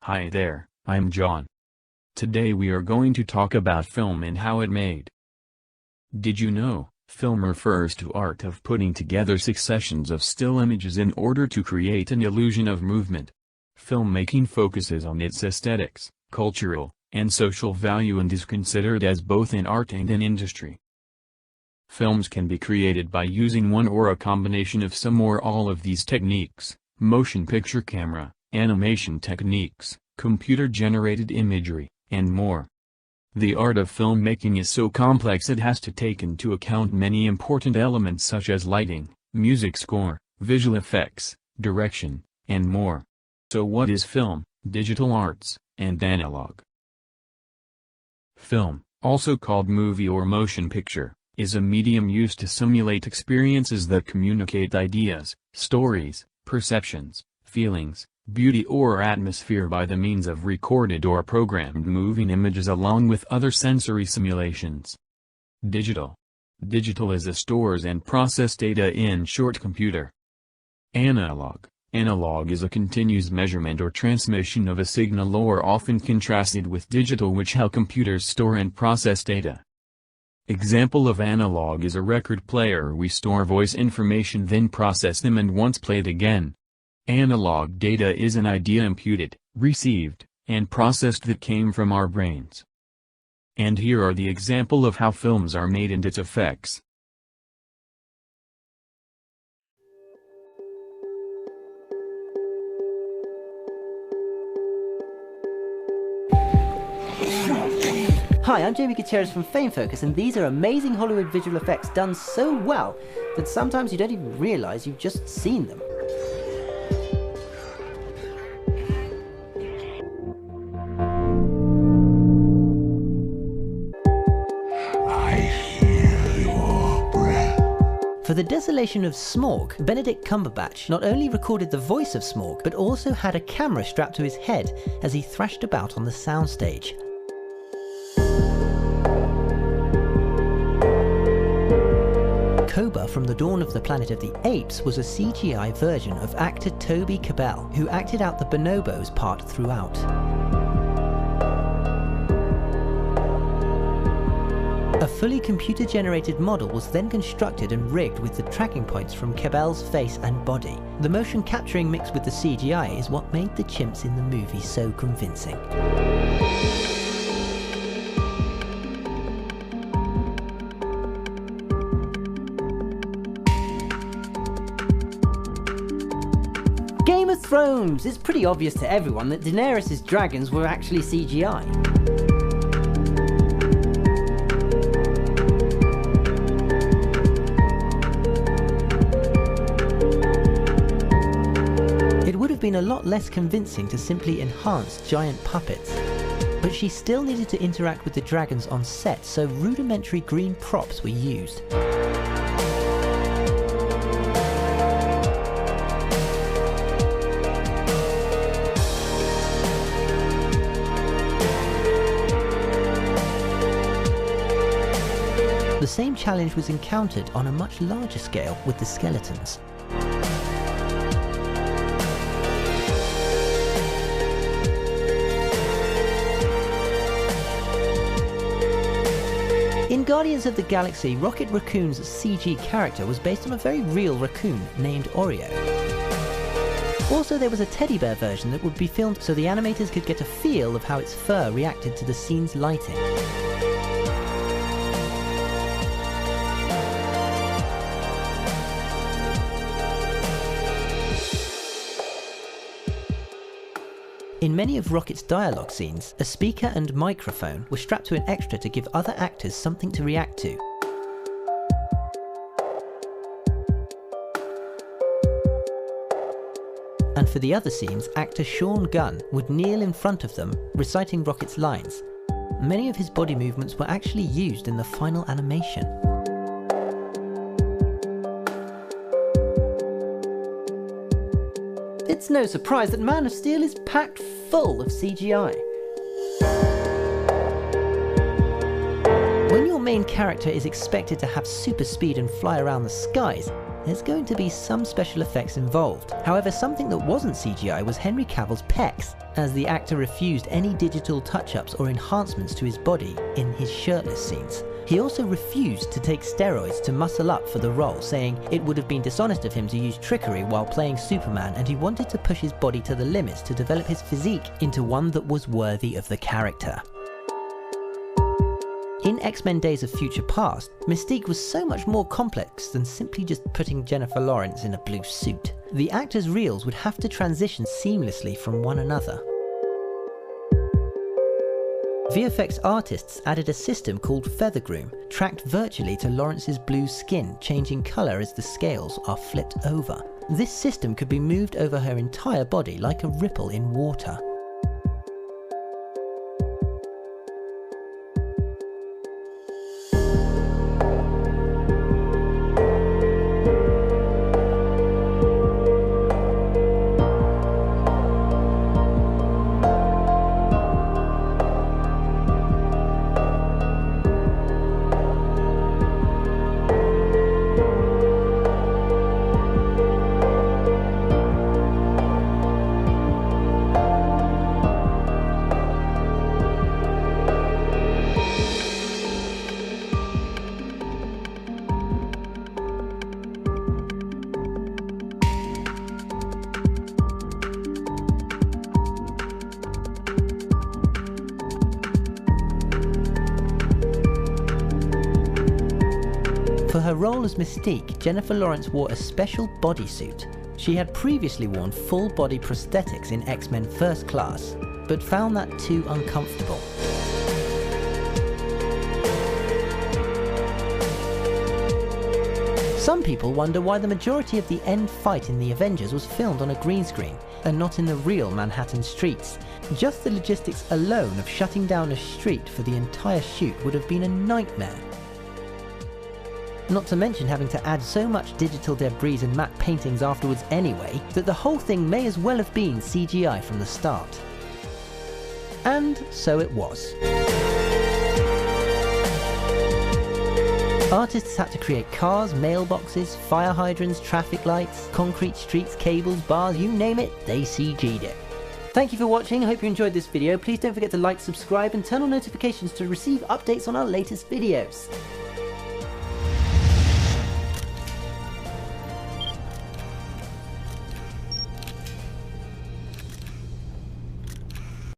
Hi there, I'm John. Today we are going to talk about film and how it made. Did you know, film refers to art of putting together successions of still images in order to create an illusion of movement. Filmmaking focuses on its aesthetics, cultural, and social value and is considered as both an art and an industry. Films can be created by using one or a combination of some or all of these techniques: motion picture camera, animation techniques, computer-generated imagery, and more. The art of filmmaking is so complex it has to take into account many important elements such as lighting, music score, visual effects, direction, and more. So what is film, digital arts, and analog? Film, also called movie or motion picture, is a medium used to simulate experiences that communicate ideas, stories, perceptions, feelings, beauty or atmosphere by the means of recorded or programmed moving images along with other sensory simulations. Digital is a stores and process data in short computer. Analog is a continuous measurement or transmission of a signal or often contrasted with digital, which how computers store and process data. Example of analog is a record player. We store voice information, then process them and once played again. Analog data is an idea imputed, received, and processed that came from our brains. And here are the example of how films are made and its effects. Hi, I'm Jamie Gutierrez from FameFocus, and these are amazing Hollywood visual effects done so well that sometimes you don't even realize you've just seen them. For The Desolation of Smaug, Benedict Cumberbatch not only recorded the voice of Smaug, but also had a camera strapped to his head as he thrashed about on the soundstage. Koba from The Dawn of the Planet of the Apes was a CGI version of actor Toby Kebbell, who acted out the bonobos part throughout. A fully computer-generated model was then constructed and rigged with the tracking points from Kebbell's face and body. The motion capturing mixed with the CGI is what made the chimps in the movie so convincing. Game of Thrones! It's pretty obvious to everyone that Daenerys' dragons were actually CGI. It would have been a lot less convincing to simply enhance giant puppets, but she still needed to interact with the dragons on set, so rudimentary green props were used. The same challenge was encountered on a much larger scale with the skeletons. In Guardians of the Galaxy, Rocket Raccoon's CG character was based on a very real raccoon named Oreo. Also, there was a teddy bear version that would be filmed so the animators could get a feel of how its fur reacted to the scene's lighting. In many of Rocket's dialogue scenes, a speaker and microphone were strapped to an extra to give other actors something to react to. And for the other scenes, actor Sean Gunn would kneel in front of them, reciting Rocket's lines. Many of his body movements were actually used in the final animation. It's no surprise that Man of Steel is packed full of CGI. When your main character is expected to have super speed and fly around the skies, there's going to be some special effects involved. However, something that wasn't CGI was Henry Cavill's pecs, as the actor refused any digital touch-ups or enhancements to his body in his shirtless scenes. He also refused to take steroids to muscle up for the role, saying it would have been dishonest of him to use trickery while playing Superman, and he wanted to push his body to the limits to develop his physique into one that was worthy of the character. In X-Men Days of Future Past, Mystique was so much more complex than simply just putting Jennifer Lawrence in a blue suit. The actors' reels would have to transition seamlessly from one another. VFX artists added a system called Feathergroom, tracked virtually to Lawrence's blue skin, changing colour as the scales are flipped over. This system could be moved over her entire body like a ripple in water. For her role as Mystique, Jennifer Lawrence wore a special bodysuit. She had previously worn full-body prosthetics in X-Men First Class, but found that too uncomfortable. Some people wonder why the majority of the end fight in The Avengers was filmed on a green screen, and not in the real Manhattan streets. Just the logistics alone of shutting down a street for the entire shoot would have been a nightmare. Not to mention having to add so much digital debris and matte paintings afterwards anyway, that the whole thing may as well have been CGI from the start. And so it was. Artists had to create cars, mailboxes, fire hydrants, traffic lights, concrete streets, cables, bars, you name it, they CG'd it. Thank you for watching, I hope you enjoyed this video. Please don't forget to like, subscribe and turn on notifications to receive updates on our latest videos.